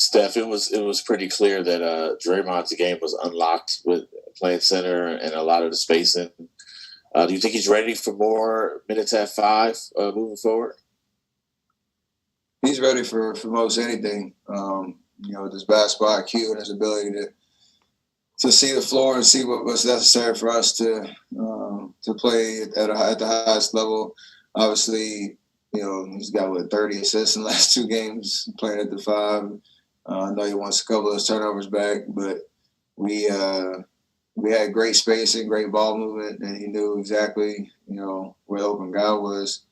Steph, it was pretty clear that Draymond's game was unlocked with playing center and a lot of the spacing. Do you think he's ready for more minutes at 5 moving forward? He's ready for most anything. With his basketball IQ and his ability to see the floor and see what's necessary for us to play at the highest level. Obviously, he's got 30 assists in the last 2 games playing at the 5. I know he wants a couple of those turnovers back, but we had great spacing, great ball movement, and he knew exactly where the open guy was.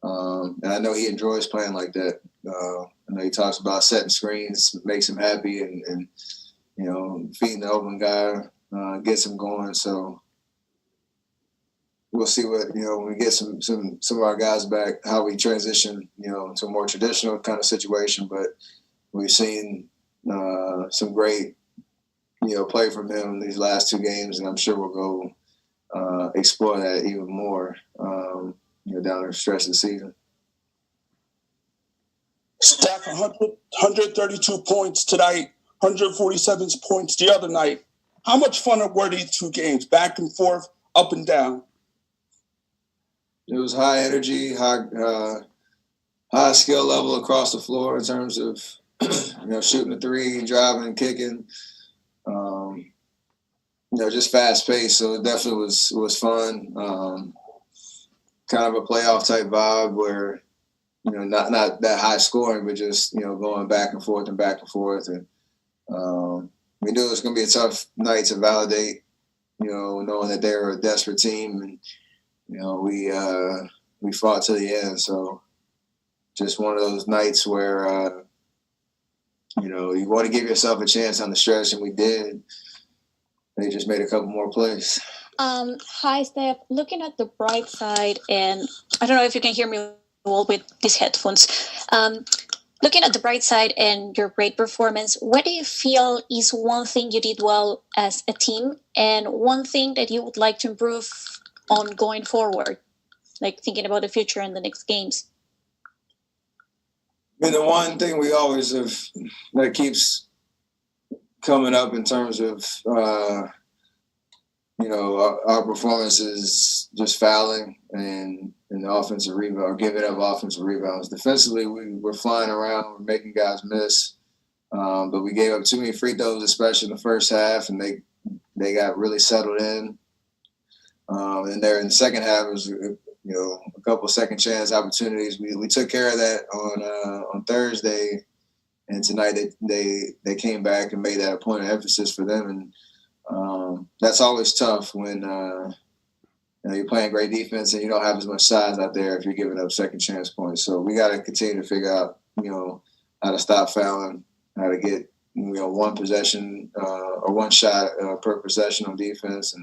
And I know he enjoys playing like that. I know he talks about setting screens, makes him happy, and feeding the open guy gets him going. So we'll see what when we get some of our guys back, how we transition to a more traditional kind of situation. But we've seen some great play from him in these last 2 games, and I'm sure we'll go explore that even more down the stretch of the season. Steph, 132 points tonight, 147 points the other night. How much fun were these 2 games, back and forth, up and down? It was high energy, high skill level across the floor in terms of shooting the 3, driving, kicking. Just fast paced. So it definitely was fun. Kind of a playoff type vibe where not that high scoring, but just going back and forth. And we knew it was going to be a tough night to validate. Knowing that they were a desperate team, and we fought to the end. So just one of those nights where you want to give yourself a chance on the stretch, and we did. They just made a couple more plays. Hi, Steph. Looking at the bright side, and I don't know if you can hear me well with these headphones. Looking at the bright side and your great performance, what do you feel is one thing you did well as a team and one thing that you would like to improve on going forward, like thinking about the future and the next games? I mean, the one thing we always have that keeps coming up in terms of, our performance is just fouling and the offensive rebound or giving up offensive rebounds. Defensively, we're flying around, we're making guys miss, but we gave up too many free throws, especially in the first half, and they got really settled in. And there in the second half, it was a couple second chance opportunities. We took care of that on Thursday, and tonight they came back and made that a point of emphasis for them. And that's always tough when you're playing great defense and you don't have as much size out there if you're giving up second chance points. So we got to continue to figure out how to stop fouling, how to get one possession or one shot per possession on defense.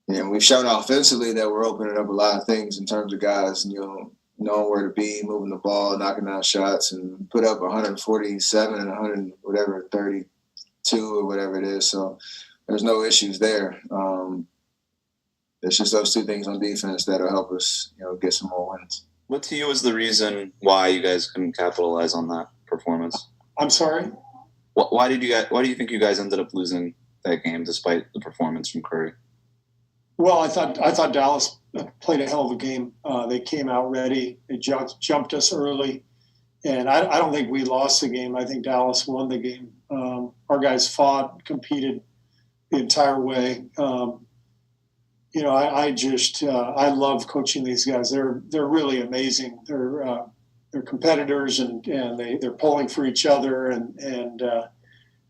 And we've shown offensively that we're opening up a lot of things in terms of guys, knowing where to be, moving the ball, knocking down shots, and put up 147 and 32 or whatever it is. So there's no issues there. It's just those 2 things on defense that'll help us, get some more wins. What to you is the reason why you guys couldn't capitalize on that performance? I'm sorry? Why do you think you guys ended up losing that game despite the performance from Curry? Well, I thought Dallas played a hell of a game. They came out ready. They jumped us early. And I don't think we lost the game. I think Dallas won the game. Our guys fought, competed the entire way. I love coaching these guys. They're really amazing. They're competitors and they're pulling for each other and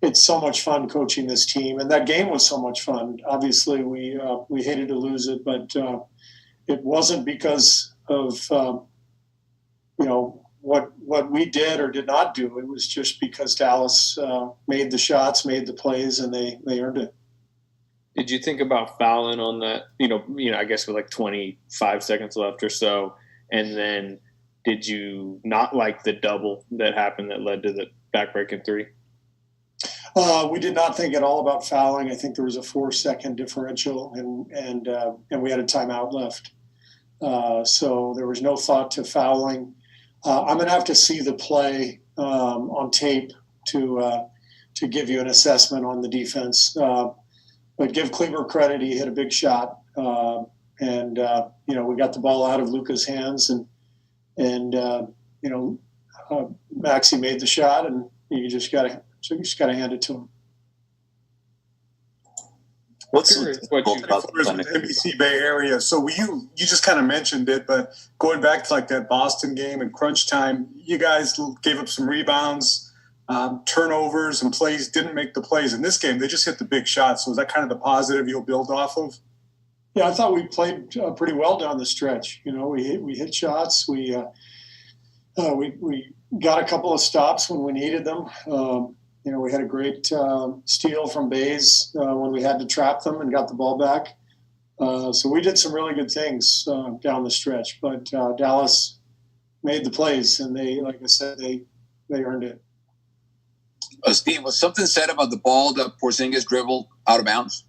it's so much fun coaching this team. And that game was so much fun. Obviously, we hated to lose it, but it wasn't because of what we did or did not do. It was just because Dallas made the shots, made the plays, and they earned it. Did you think about fouling on that, I guess with like 25 seconds left or so? And then did you not like the double that happened that led to the backbreaking 3? We did not think at all about fouling. I think there was a 4-second differential and we had a timeout left. So there was no thought to fouling. I'm going to have to see the play on tape to give you an assessment on the defense. But give Kleber credit; he hit a big shot, and we got the ball out of Luka's hands, and Maxey made the shot, and you just got to hand it to him. What's what you NBC Bay Area. So you just kind of mentioned it, but going back to like that Boston game and crunch time, you guys gave up some rebounds, turnovers, and plays, didn't make the plays. In this game, they just hit the big shots. So is that kind of the positive you'll build off of? Yeah, I thought we played pretty well down the stretch. We hit shots. We got a couple of stops when we needed them. We had a great steal from Baze when we had to trap them and got the ball back. So we did some really good things down the stretch. But Dallas made the plays, and they, like I said, they earned it. Steve, was something said about the ball that Porzingis dribbled out of bounds?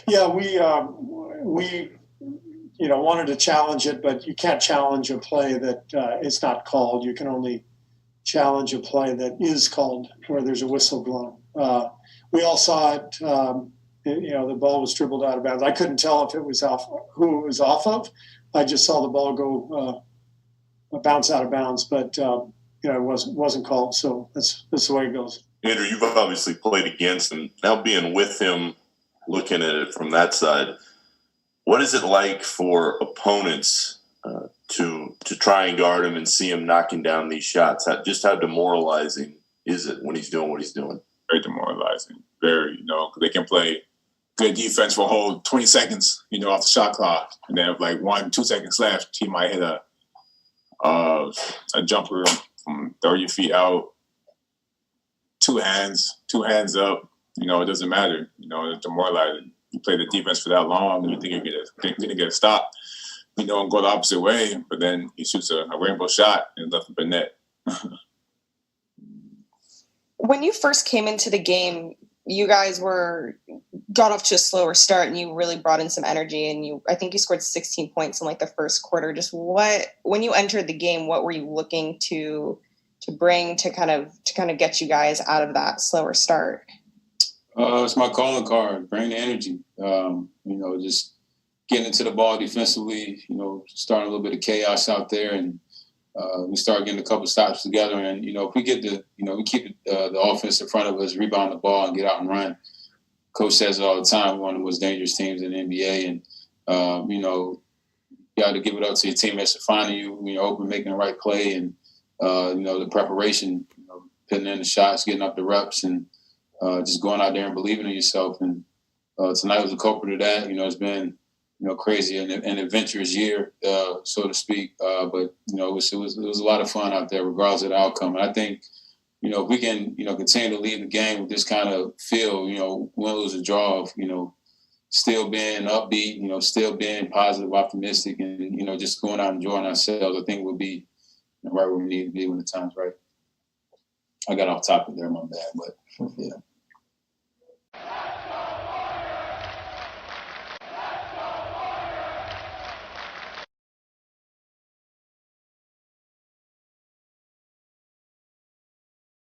Yeah, we wanted to challenge it, but you can't challenge a play that is not called. You can only challenge a play that is called where there's a whistle blown. We all saw it. The ball was dribbled out of bounds. I couldn't tell if it was who it was off of. I just saw the ball go bounce out of bounds, but it wasn't called. So that's the way it goes. Andrew, you've obviously played against and now being with him, looking at it from that side. What is it like for opponents to try and guard him and see him knocking down these shots? How demoralizing is it when he's doing what he's doing? Very demoralizing. Very, because they can play good defense for a whole 20 seconds, off the shot clock. And then if 1-2 seconds left, he might hit a jumper from 30 feet out, two hands up. It doesn't matter. It's demoralizing. You play the defense for that long, and you think you're going to get a stop, and go the opposite way, but then he shoots a rainbow shot and left up a net. When you first came into the game, you guys got off to a slower start, and you really brought in some energy, and I think you scored 16 points in the first quarter. Just when you entered the game, what were you looking to bring to kind of get you guys out of that slower start? It's my calling card, bring the energy. Just getting into the ball defensively, starting a little bit of chaos out there, and we start getting a couple stops together. And, if we get we keep the offense in front of us, rebound the ball and get out and run. Coach says it all the time, one of the most dangerous teams in the NBA. And, you got to give it up to your teammates for finding you when you're open, making the right play. And, the preparation, putting in the shots, getting up the reps, and just going out there and believing in yourself. And tonight was a culprit of that. It's been, crazy and an adventurous year, so to speak. But, it was a lot of fun out there, regardless of the outcome. And I think, if we can, continue to lead the game with this kind of feel, win, lose, or draw of, still being upbeat, still being positive, optimistic, and, just going out and enjoying ourselves, I think we'll be right where we need to be when the time's right. I got off topic there, my bad, but yeah.